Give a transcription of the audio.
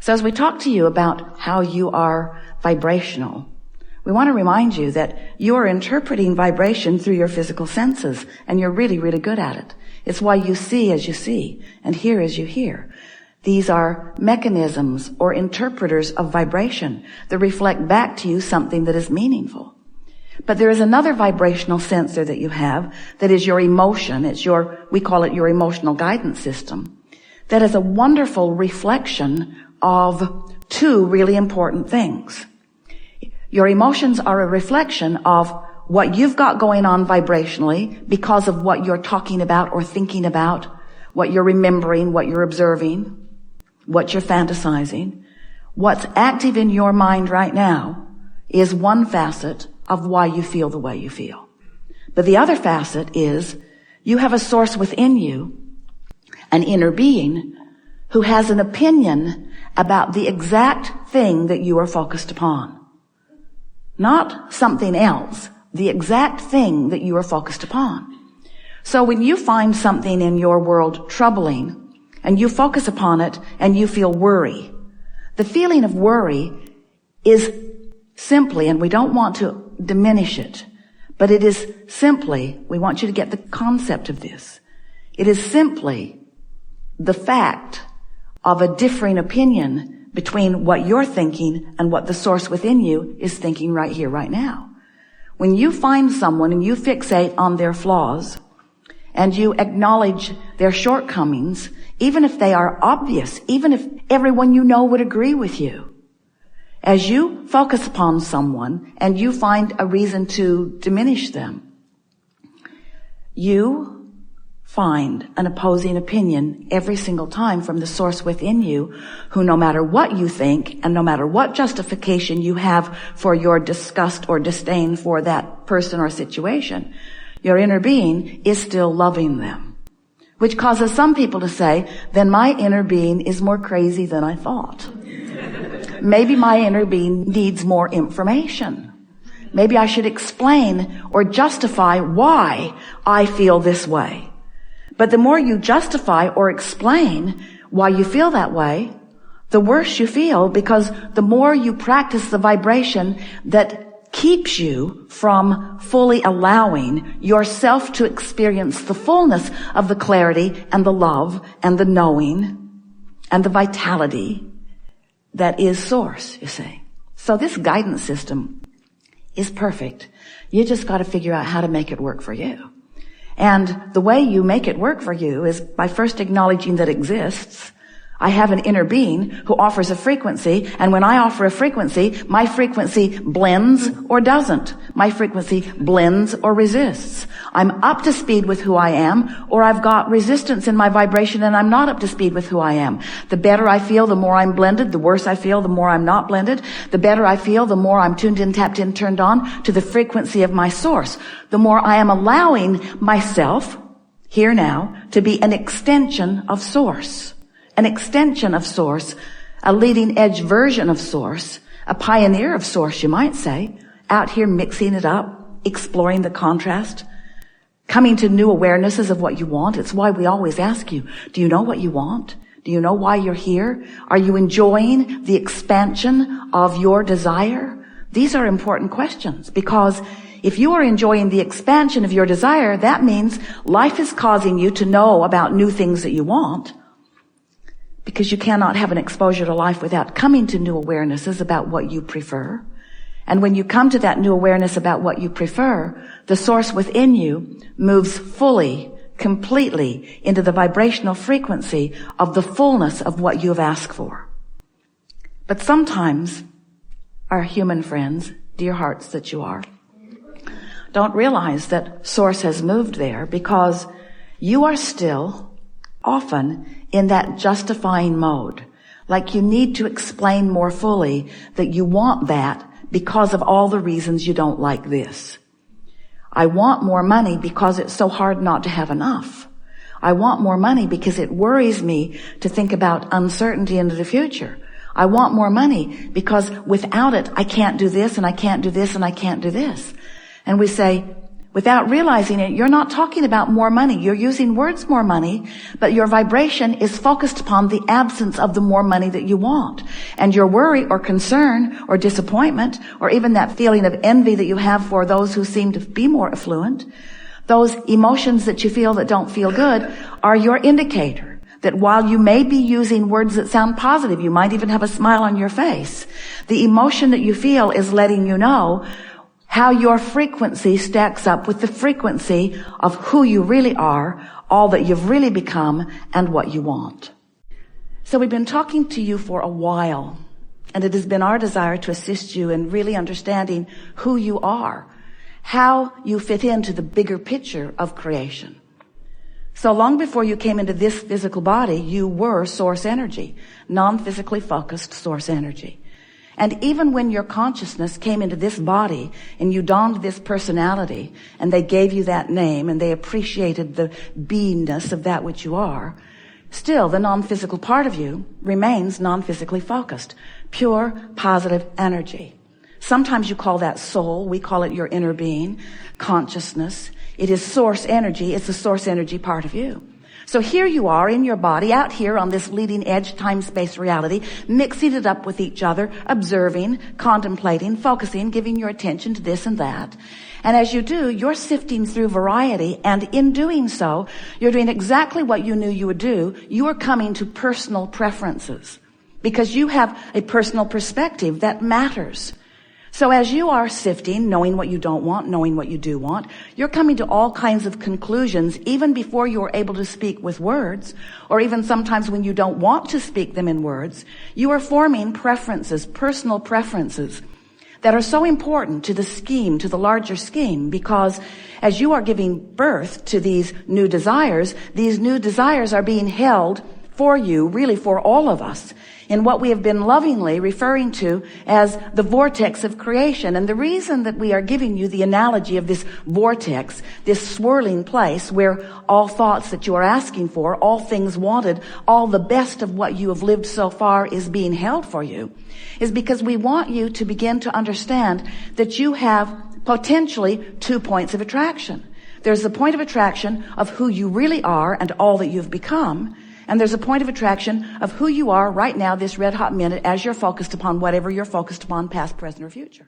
So as we talk to you about how you are vibrational, we want to remind you that you are interpreting vibration through your physical senses, and you're really, really good at it. It's why you see as you see and hear as you hear. These are mechanisms or interpreters of vibration that reflect back to you something that is meaningful. But there is another vibrational sensor that you have that is your emotion. We call it your emotional guidance system. That is a wonderful reflection of two really important things. Your emotions are a reflection of what you've got going on vibrationally because of what you're talking about or thinking about, what you're remembering, what you're observing, what you're fantasizing. What's active in your mind right now is one facet of why you feel the way you feel. But the other facet is you have a source within you, an inner being, who has an opinion about the exact thing that you are focused upon. Not something else, the exact thing that you are focused upon. So when you find something in your world troubling, and you focus upon it, and you feel worry, the feeling of worry is simply, and we don't want to diminish it, but it is simply, we want you to get the concept of this. It is simply the fact of a differing opinion between what you're thinking and what the source within you is thinking right here, right now. When you find someone and you fixate on their flaws and you acknowledge their shortcomings, even if they are obvious, even if everyone you know would agree with you, as you focus upon someone and you find a reason to diminish them, you find an opposing opinion every single time from the source within you, who no matter what you think and no matter what justification you have for your disgust or disdain for that person or situation, your inner being is still loving them. Which causes some people to say, then my inner being is more crazy than I thought. Maybe my inner being needs more information. Maybe I should explain or justify why I feel this way. But the more you justify or explain why you feel that way, the worse you feel, because the more you practice the vibration that keeps you from fully allowing yourself to experience the fullness of the clarity and the love and the knowing and the vitality that is source, you see. So this guidance system is perfect. You just got to figure out how to make it work for you. And the way you make it work for you is by first acknowledging that it exists. I have an inner being who offers a frequency, and when I offer a frequency, my frequency blends or doesn't. My frequency blends or resists. I'm up to speed with who I am, or I've got resistance in my vibration and I'm not up to speed with who I am. The better I feel, the more I'm blended. The worse I feel, the more I'm not blended. The better I feel, the more I'm tuned in, tapped in, turned on to the frequency of my source. The more I am allowing myself, here now, to be an extension of source. An extension of source, a leading edge version of source, a pioneer of source, you might say, out here mixing it up, exploring the contrast, coming to new awarenesses of what you want. It's why we always ask you, do you know what you want? Do you know why you're here? Are you enjoying the expansion of your desire? These are important questions, because if you are enjoying the expansion of your desire, that means life is causing you to know about new things that you want. Because you cannot have an exposure to life without coming to new awarenesses about what you prefer. And when you come to that new awareness about what you prefer, the source within you moves fully, completely into the vibrational frequency of the fullness of what you have asked for. But sometimes our human friends, dear hearts that you are, don't realize that source has moved there, because you are still often in that justifying mode. Like you need to explain more fully that you want that because of all the reasons you don't like this. I want more money because it's so hard not to have enough. I want more money because it worries me to think about uncertainty into the future. I want more money because without it, I can't do this and I can't do this and I can't do this. And we say, Without realizing it, you're not talking about more money. You're using words more money, but your vibration is focused upon the absence of the more money that you want. And your worry or concern or disappointment or even that feeling of envy that you have for those who seem to be more affluent, those emotions that you feel that don't feel good are your indicator that while you may be using words that sound positive, you might even have a smile on your face, the emotion that you feel is letting you know how your frequency stacks up with the frequency of who you really are, all that you've really become, and what you want. So we've been talking to you for a while, and it has been our desire to assist you in really understanding who you are, how you fit into the bigger picture of creation. So long before you came into this physical body, you were source energy, non-physically focused source energy. And even when your consciousness came into this body and you donned this personality and they gave you that name and they appreciated the beingness of that which you are, still the non-physical part of you remains non-physically focused, pure positive energy. Sometimes you call that soul. We call it your inner being, consciousness. It is source energy. It's the source energy part of you. So here you are in your body, out here on this leading edge time-space reality, mixing it up with each other, observing, contemplating, focusing, giving your attention to this and that. And as you do, you're sifting through variety, and in doing so, you're doing exactly what you knew you would do. You are coming to personal preferences because you have a personal perspective that matters. So as you are sifting, knowing what you don't want, knowing what you do want, you're coming to all kinds of conclusions even before you are able to speak with words, or even sometimes when you don't want to speak them in words. You are forming preferences, personal preferences that are so important to the scheme, to the larger scheme, because as you are giving birth to these new desires are being held for you, really for all of us, in what we have been lovingly referring to as the vortex of creation. And the reason that we are giving you the analogy of this vortex, this swirling place where all thoughts that you are asking for, all things wanted, all the best of what you have lived so far is being held for you, is because we want you to begin to understand that you have potentially 2 points of attraction. There's the point of attraction of who you really are and all that you've become. And there's a point of attraction of who you are right now, this red hot minute, as you're focused upon whatever you're focused upon, past, present, or future.